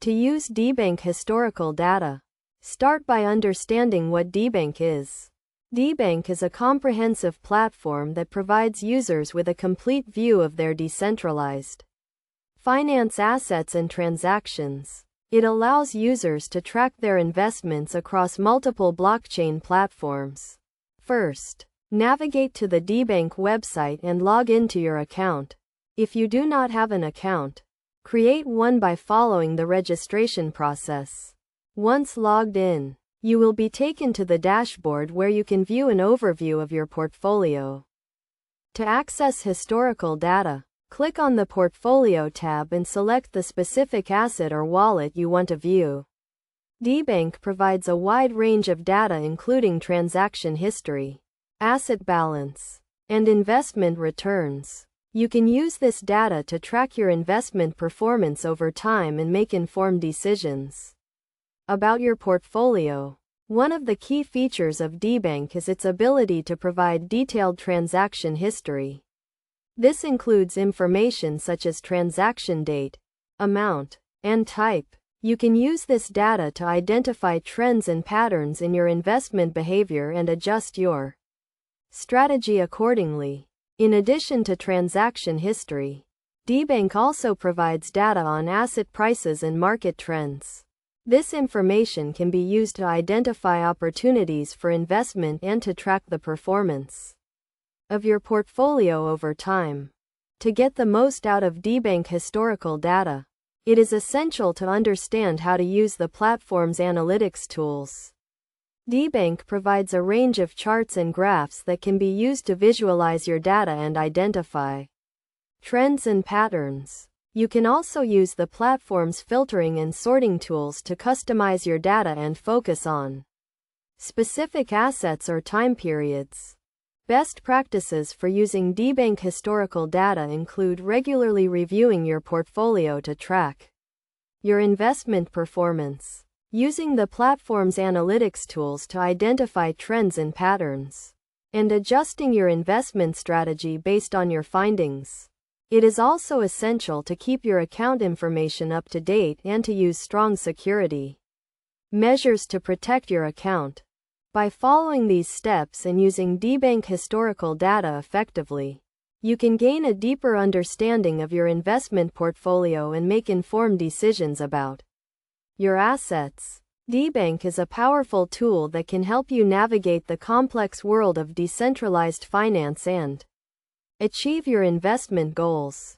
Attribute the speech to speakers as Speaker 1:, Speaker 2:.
Speaker 1: To use Debank historical data. Start by understanding what Debank is. Debank is a comprehensive platform that provides users with a complete view of their decentralized finance assets and transactions. It allows users to track their investments across multiple blockchain platforms. First, navigate to the Debank website and log into your account. If you do not have an account, create one by following the registration process. Once logged in, you will be taken to the dashboard where you can view an overview of your portfolio. To access historical data, click on the Portfolio tab and select the specific asset or wallet you want to view. Debank provides a wide range of data including transaction history, asset balance, and investment returns. You can use this data to track your investment performance over time and make informed decisions about your portfolio. One of the key features of Debank is its ability to provide detailed transaction history. This includes information such as transaction date, amount, and type. You can use this data to identify trends and patterns in your investment behavior and adjust your strategy accordingly. In addition to transaction history, Debank also provides data on asset prices and market trends. This information can be used to identify opportunities for investment and to track the performance of your portfolio over time. To get the most out of Debank historical data, it is essential to understand how to use the platform's analytics tools. Debank provides a range of charts and graphs that can be used to visualize your data and identify trends and patterns. You can also use the platform's filtering and sorting tools to customize your data and focus on specific assets or time periods. Best practices for using Debank historical data include regularly reviewing your portfolio to track your investment performance, using the platform's analytics tools to identify trends and patterns, and adjusting your investment strategy based on your findings. It is also essential to keep your account information up to date and to use strong security measures to protect your account. By following these steps and using Debank historical data effectively, you can gain a deeper understanding of your investment portfolio and make informed decisions about your assets. Debank is a powerful tool that can help you navigate the complex world of decentralized finance and achieve your investment goals.